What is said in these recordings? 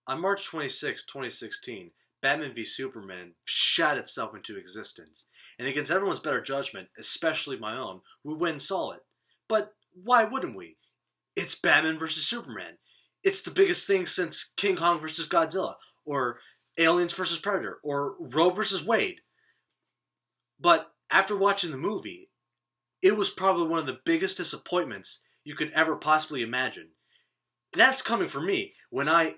On March 26, 2016, Batman v Superman shot itself into existence, and against everyone's better judgment, especially my own, we went and saw it. But why wouldn't we? It's Batman vs. Superman. It's the biggest thing since King Kong vs. Godzilla, or Aliens vs. Predator, or Roe vs. Wade. But after watching the movie, it was probably one of the biggest disappointments you could ever possibly imagine. That's coming from me when I,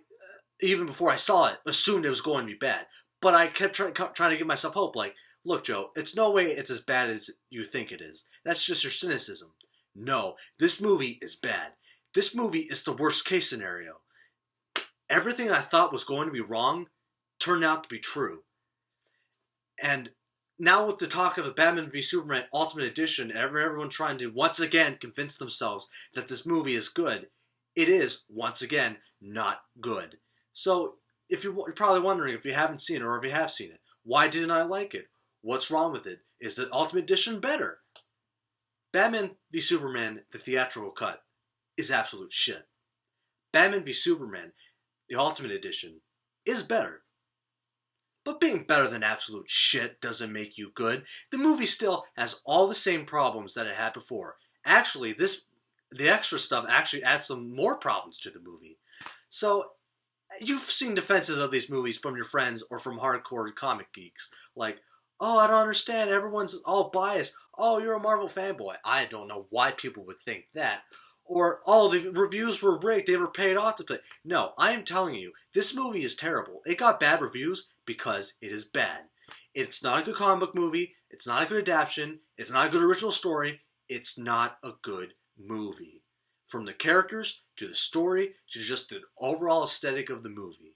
even before I saw it, assumed it was going to be bad. But I kept trying to give myself hope, like, look, Joe, it's no way it's as bad as you think it is. That's just your cynicism. No, this movie is bad. This movie is the worst case scenario. Everything I thought was going to be wrong turned out to be true. And now with the talk of the Batman v Superman Ultimate Edition, and everyone trying to once again convince themselves that this movie is good, it is, once again, not good. So, if you're probably wondering if you haven't seen it or if you have seen it, why didn't I like it? What's wrong with it? Is the Ultimate Edition better? Batman v Superman, the theatrical cut, is absolute shit. Batman v Superman, the Ultimate Edition, is better. But being better than absolute shit doesn't make you good. The movie still has all the same problems that it had before. Actually, the extra stuff actually adds some more problems to the movie. So, you've seen defenses of these movies from your friends or from hardcore comic geeks. Like, oh, I don't understand, everyone's all biased. Oh, you're a Marvel fanboy. I don't know why people would think that. Or, oh, the reviews were rigged, they were paid off to play. No, I am telling you, this movie is terrible. It got bad reviews because it is bad. It's not a good comic book movie, it's not a good adaptation, it's not a good original story, it's not a good movie. From the characters, to the story, to just the overall aesthetic of the movie.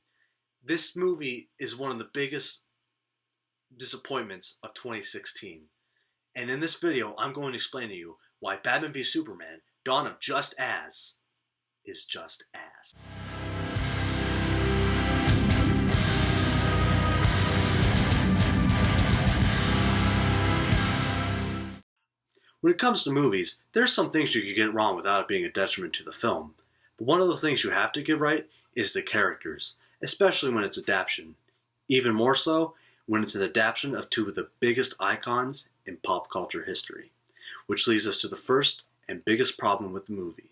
This movie is one of the biggest disappointments of 2016. And in this video, I'm going to explain to you why Batman v Superman, Dawn of Just As, is just as. When it comes to movies, there's some things you can get wrong without it being a detriment to the film. But one of the things you have to get right is the characters, especially when it's adaptation. Even more so when it's an adaptation of two of the biggest icons in pop culture history. Which leads us to the first and biggest problem with the movie.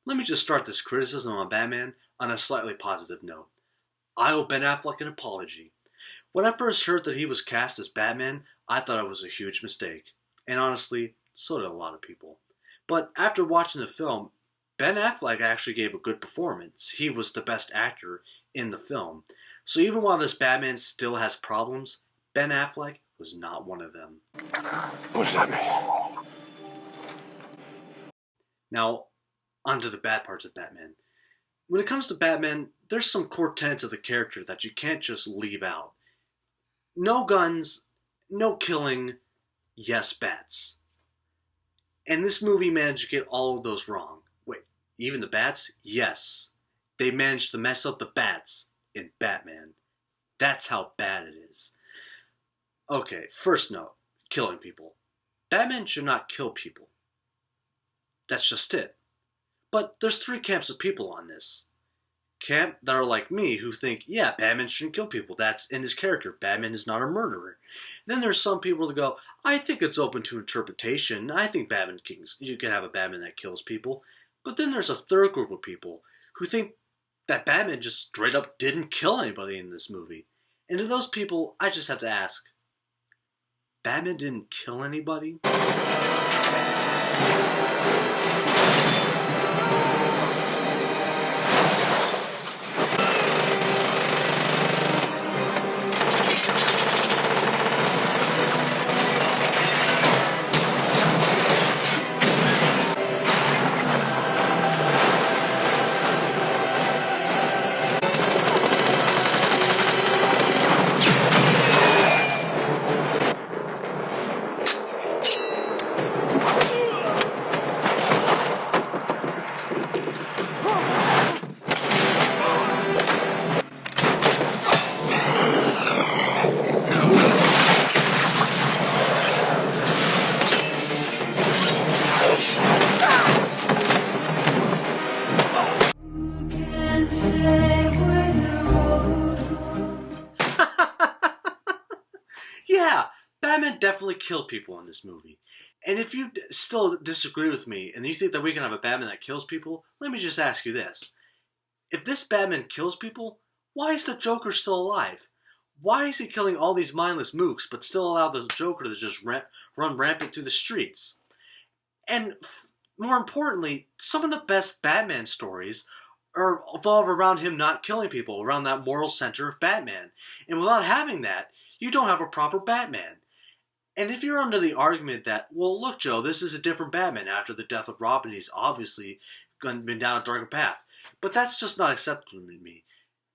Let me just start this criticism on Batman on a slightly positive note. I owe Ben Affleck an apology. When I first heard that he was cast as Batman, I thought it was a huge mistake. And honestly, so did a lot of people. But after watching the film, Ben Affleck actually gave a good performance. He was the best actor in the film. So even while this Batman still has problems, Ben Affleck was not one of them. What does that mean? Now, onto the bad parts of Batman. When it comes to Batman, there's some core tenets of the character that you can't just leave out. No guns, no killing, yes, bats. And this movie managed to get all of those wrong. Wait, even the bats? Yes. They managed to mess up the bats in Batman. That's how bad it is. Okay, first note, killing people. Batman should not kill people. That's just it. But there's three camps of people on this. Camp that are like me who think, yeah, Batman shouldn't kill people. That's in his character. Batman is not a murderer. Then there's some people that go, I think it's open to interpretation. I think you can have a Batman that kills people. But then there's a third group of people who think that Batman just straight up didn't kill anybody in this movie. And to those people, I just have to ask, Batman didn't kill anybody? kill people in this movie. And if you still disagree with me and you think that we can have a Batman that kills people, let me just ask you this. If this Batman kills people, why is the Joker still alive? Why is he killing all these mindless mooks but still allow the Joker to just run rampant through the streets? And more importantly, some of the best Batman stories revolve around him not killing people, around that moral center of Batman. And without having that, you don't have a proper Batman. And if you're under the argument that, well, look, Joe, this is a different Batman after the death of Robin, he's obviously been down a darker path. But that's just not acceptable to me.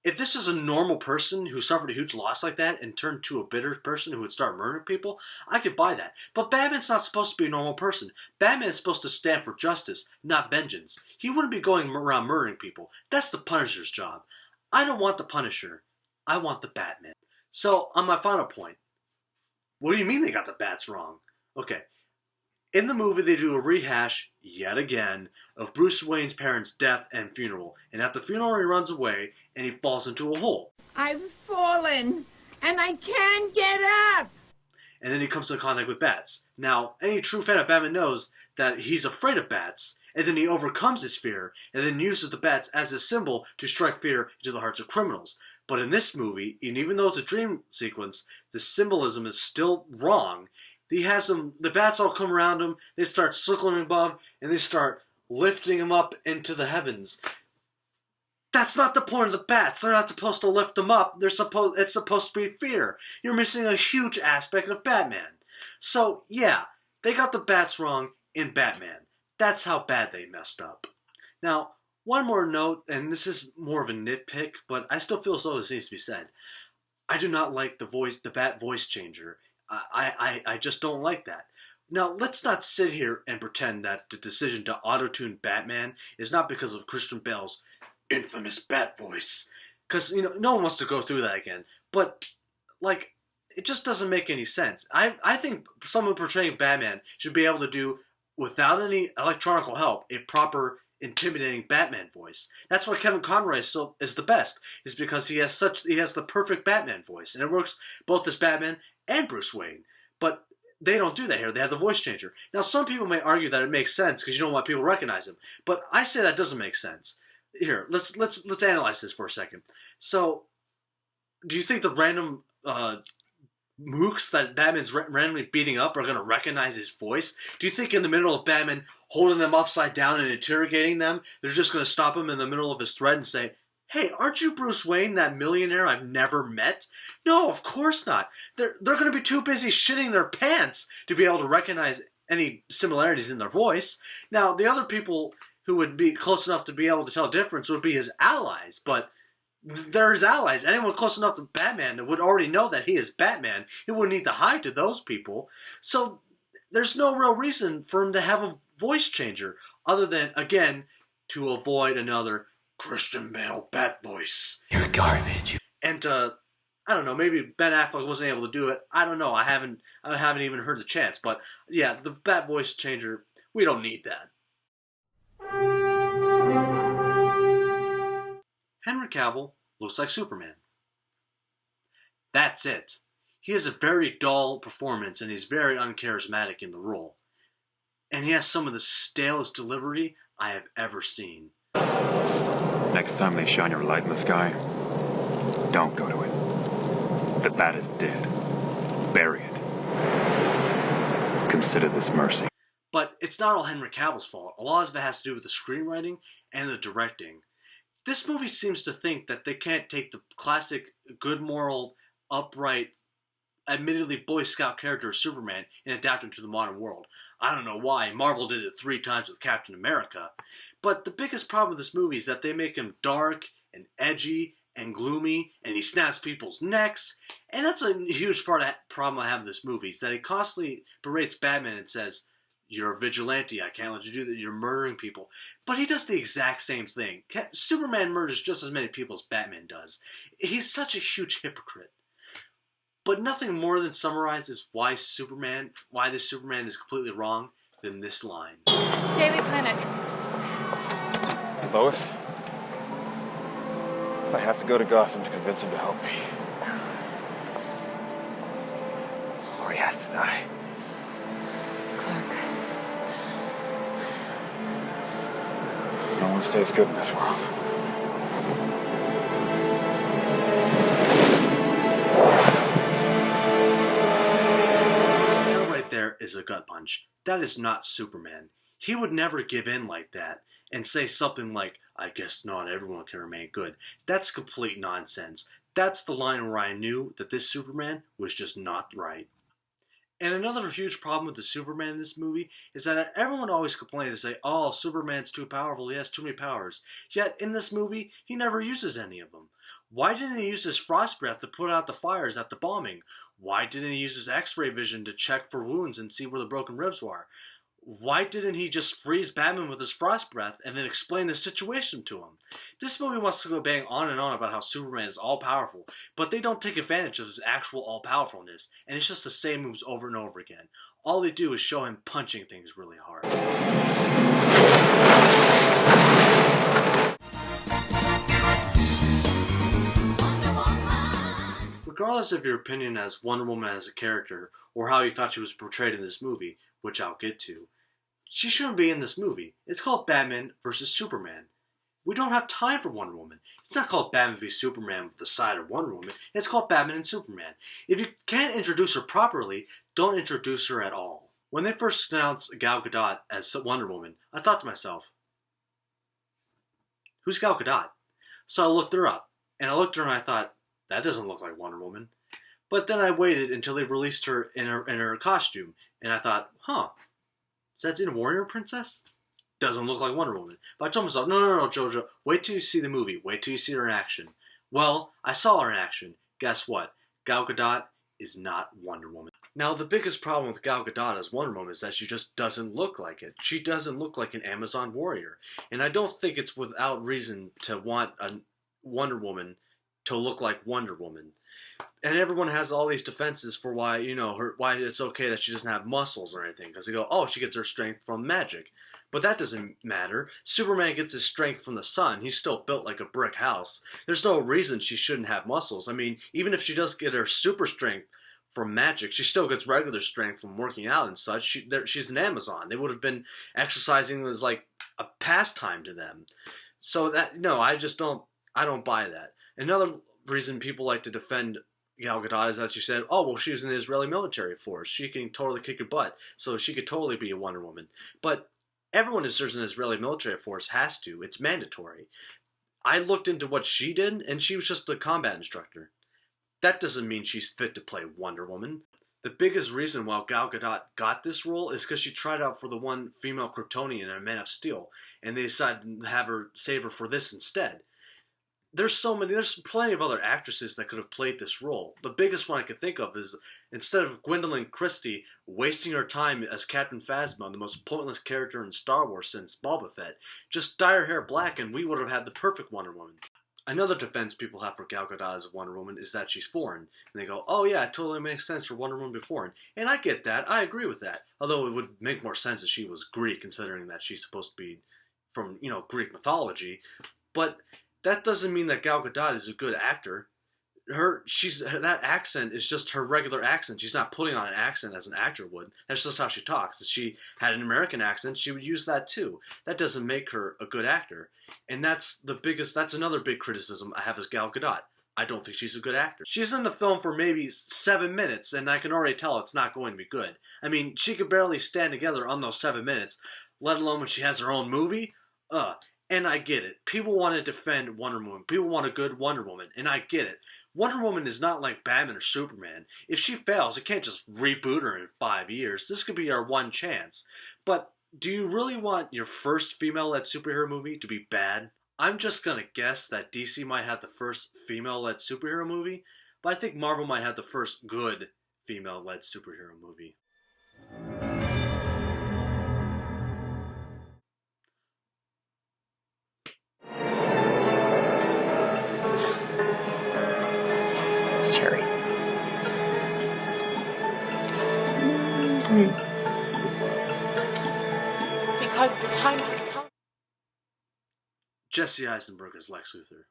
If this is a normal person who suffered a huge loss like that and turned to a bitter person who would start murdering people, I could buy that. But Batman's not supposed to be a normal person. Batman is supposed to stand for justice, not vengeance. He wouldn't be going around murdering people. That's the Punisher's job. I don't want the Punisher. I want the Batman. So, on my final point, what do you mean they got the bats wrong? Okay. In the movie, they do a rehash, yet again, of Bruce Wayne's parents' death and funeral. And at the funeral, he runs away, and he falls into a hole. I've fallen, and I can't get up! And then he comes into contact with bats. Now, any true fan of Batman knows that he's afraid of bats, and then he overcomes his fear, and then uses the bats as a symbol to strike fear into the hearts of criminals. But in this movie, and even though it's a dream sequence, the symbolism is still wrong. He has them, the bats all come around him, they start circling above, and they start lifting him up into the heavens. That's not the point of the bats. They're not supposed to lift them up. It's supposed to be fear. You're missing a huge aspect of Batman. So, yeah, they got the bats wrong in Batman. That's how bad they messed up. Now, one more note, and this is more of a nitpick, but I still feel as though this needs to be said. I do not like the bat voice changer. I just don't like that. Now, let's not sit here and pretend that the decision to auto-tune Batman is not because of Christian Bale's infamous bat voice. Because, no one wants to go through that again. But, it just doesn't make any sense. I think someone portraying Batman should be able to do, without any electronic help, a proper intimidating Batman voice. That's why Kevin Conroy is the best, is because he has the perfect Batman voice, and it works both as Batman and Bruce Wayne. But they don't do that here. They have the voice changer. Now, some people may argue that it makes sense because you don't want people to recognize him, but I say that doesn't make sense. Here, let's analyze this for a second. So, do you think the random mooks that Batman's randomly beating up are going to recognize his voice? Do you think in the middle of Batman holding them upside down and interrogating them, they're just going to stop him in the middle of his thread and say, "Hey, aren't you Bruce Wayne, that millionaire I've never met?" No, of course not. They're going to be too busy shitting their pants to be able to recognize any similarities in their voice. Now, the other people who would be close enough to be able to tell the difference would be his allies, but they're his allies. Anyone close enough to Batman would already know that he is Batman. He wouldn't need to hide to those people. So there's no real reason for him to have a voice changer other than, again, to avoid another Christian Bale bat voice. You're garbage. And I don't know, maybe Ben Affleck wasn't able to do it. I don't know. I haven't even heard the chance. But yeah, the bat voice changer, we don't need that. Henry Cavill looks like Superman. That's it. He has a very dull performance and he's very uncharismatic in the role. And he has some of the stalest delivery I have ever seen. Next time they shine your light in the sky, don't go to it. The bat is dead. Bury it. Consider this mercy. But it's not all Henry Cavill's fault. A lot of it has to do with the screenwriting and the directing. This movie seems to think that they can't take the classic, good moral, upright, admittedly Boy Scout character of Superman and adapt him to the modern world. I don't know why. Marvel did it 3 times with Captain America. But the biggest problem with this movie is that they make him dark and edgy and gloomy, and he snaps people's necks. And that's a huge problem I have with this movie, is that he constantly berates Batman and says, "You're a vigilante, I can't let you do that, you're murdering people." But he does the exact same thing. Superman murders just as many people as Batman does. He's such a huge hypocrite. But nothing more than summarizes why this Superman is completely wrong than this line. Daily Clinic. Lois? I have to go to Gotham to convince him to help me. Or he has to die. stays good in this world. That right there is a gut punch. That is not Superman. He would never give in like that and say something like, I guess not everyone can remain good. That's complete nonsense. That's the line where I knew that this Superman was just not right. And another huge problem with the Superman in this movie is that everyone always complains and say, oh, Superman's too powerful, he has too many powers. Yet in this movie, he never uses any of them. Why didn't he use his frost breath to put out the fires at the bombing? Why didn't he use his x-ray vision to check for wounds and see where the broken ribs were? Why didn't he just freeze Batman with his frost breath and then explain the situation to him? This movie wants to go bang on and on about how Superman is all-powerful, but they don't take advantage of his actual all-powerfulness, and it's just the same moves over and over again. All they do is show him punching things really hard. Regardless of your opinion as Wonder Woman as a character, or how you thought she was portrayed in this movie, which I'll get to, she shouldn't be in this movie. It's called Batman vs. Superman. We don't have time for Wonder Woman. It's not called Batman v Superman with the side of Wonder Woman. It's called Batman and Superman. If you can't introduce her properly, don't introduce her at all. When they first announced Gal Gadot as Wonder Woman, I thought to myself, who's Gal Gadot? So I looked her up, and I looked at her and I thought, that doesn't look like Wonder Woman. But then I waited until they released her in her costume, and I thought, is that in Warrior Princess? Doesn't look like Wonder Woman. But I told myself, no, Jojo, wait till you see the movie. Wait till you see her in action. Well, I saw her in action. Guess what? Gal Gadot is not Wonder Woman. Now, the biggest problem with Gal Gadot as Wonder Woman is that she just doesn't look like it. She doesn't look like an Amazon warrior. And I don't think it's without reason to want a Wonder Woman to look like Wonder Woman. And everyone has all these defenses for why, why it's okay that she doesn't have muscles or anything. Because they go, oh, she gets her strength from magic. But that doesn't matter. Superman gets his strength from the sun. He's still built like a brick house. There's no reason she shouldn't have muscles. I mean, even if she does get her super strength from magic, she still gets regular strength from working out and such. She's an Amazon. They would have been exercising as like a pastime to them. So that, no, I don't buy that. Another reason people like to defend Gal Gadot is that she said, oh, well, she was in the Israeli military force. She can totally kick your butt. So she could totally be a Wonder Woman. But everyone who serves in the Israeli military force has to. It's mandatory. I looked into what she did, and she was just a combat instructor. That doesn't mean she's fit to play Wonder Woman. The biggest reason why Gal Gadot got this role is because she tried out for the one female Kryptonian in Man of Steel, and they decided to have her save her for this instead. There's plenty of other actresses that could have played this role. The biggest one I could think of is, instead of Gwendolyn Christie wasting her time as Captain Phasma, the most pointless character in Star Wars since Boba Fett, just dye her hair black and we would have had the perfect Wonder Woman. Another defense people have for Gal Gadot as Wonder Woman is that she's foreign. And they go, oh yeah, it totally makes sense for Wonder Woman to be foreign. And I get that. I agree with that. Although it would make more sense if she was Greek, considering that she's supposed to be from, Greek mythology. But that doesn't mean that Gal Gadot is a good actor. That accent is just her regular accent. She's not putting on an accent as an actor would. That's just how she talks. If she had an American accent, she would use that too. That doesn't make her a good actor. And that's another big criticism I have as Gal Gadot. I don't think she's a good actor. She's in the film for maybe 7 minutes, and I can already tell it's not going to be good. I mean, she could barely stand together on those 7 minutes, let alone when she has her own movie. And I get it. People want to defend Wonder Woman. People want a good Wonder Woman. And I get it. Wonder Woman is not like Batman or Superman. If she fails, it can't just reboot her in 5 years. This could be our one chance. But do you really want your first female-led superhero movie to be bad? I'm just going to guess that DC might have the first female-led superhero movie. But I think Marvel might have the first good female-led superhero movie. Because the time has come. Jesse Eisenberg as Lex Luthor.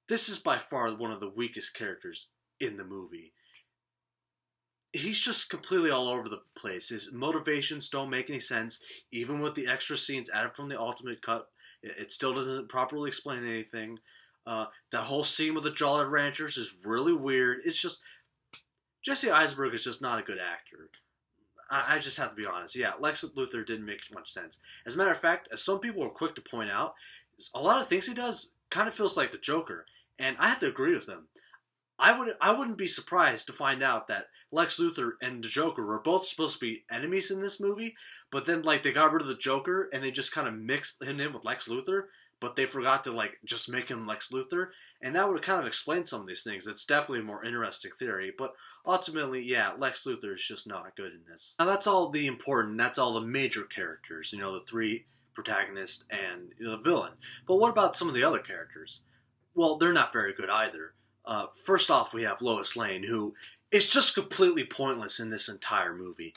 This is by far one of the weakest characters in the movie. He's just completely all over the place. His motivations don't make any sense, even with the extra scenes added from the Ultimate Cut. It still doesn't properly explain anything. That whole scene with the Jolly Ranchers is really weird. It's just Jesse Eisenberg is just not a good actor. I just have to be honest. Yeah, Lex Luthor didn't make much sense. As a matter of fact, as some people are quick to point out, a lot of things he does kind of feels like the Joker, and I have to agree with them. I wouldn't be surprised to find out that Lex Luthor and the Joker were both supposed to be enemies in this movie, but then like they got rid of the Joker and they just kind of mixed him in with Lex Luthor, but they forgot to like just make him Lex Luthor, and that would kind of explain some of these things. It's definitely a more interesting theory, but ultimately, yeah, Lex Luthor is just not good in this. Now that's all that's all the major characters, the three protagonists and the villain. But what about some of the other characters? Well, they're not very good either. First off, we have Lois Lane, who is just completely pointless in this entire movie.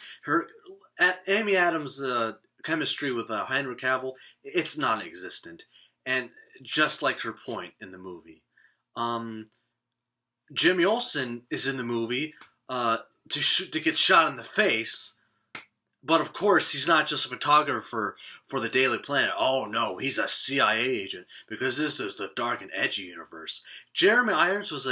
Amy Adams' chemistry with Henry Cavill, it's non-existent. And just like her point in the movie. Jimmy Olsen is in the movie to get shot in the face. But of course, he's not just a photographer for the Daily Planet. Oh no, he's a CIA agent, because this is the dark and edgy universe. Jeremy Irons was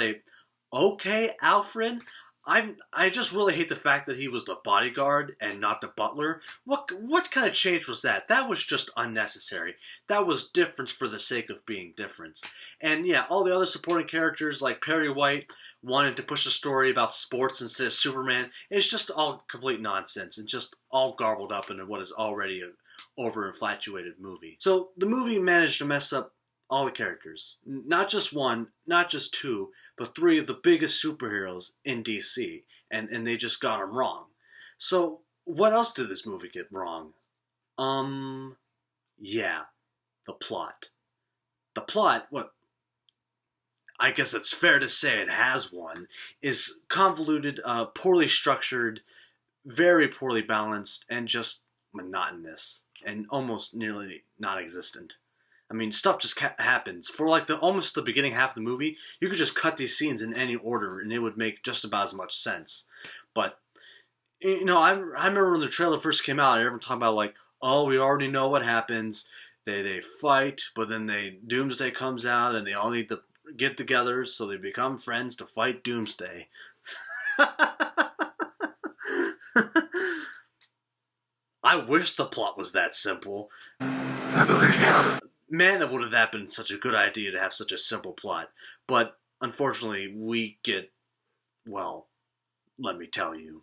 okay Alfred. I just really hate the fact that he was the bodyguard and not the butler. What kind of change was that? That was just unnecessary. That was difference for the sake of being difference. And yeah, all the other supporting characters like Perry White wanting to push a story about sports instead of Superman, it's just all complete nonsense and just all garbled up into what is already an over-infatuated movie. So the movie managed to mess up all the characters. Not just one, not just two, but three of the biggest superheroes in DC. And they just got them wrong. So, what else did this movie get wrong? Yeah. The plot. The plot, I guess it's fair to say it has one, is convoluted, poorly structured, very poorly balanced, and just monotonous. And almost nearly non-existent. I mean, stuff just happens. For like almost the beginning half of the movie, you could just cut these scenes in any order and it would make just about as much sense. But, I remember when the trailer first came out, everyone talking about like, oh, we already know what happens. They fight, but then Doomsday comes out and they all need to get together so they become friends to fight Doomsday. I wish the plot was that simple. I believe you. Man, that would have been such a good idea to have such a simple plot. But, unfortunately, we get, well, let me tell you.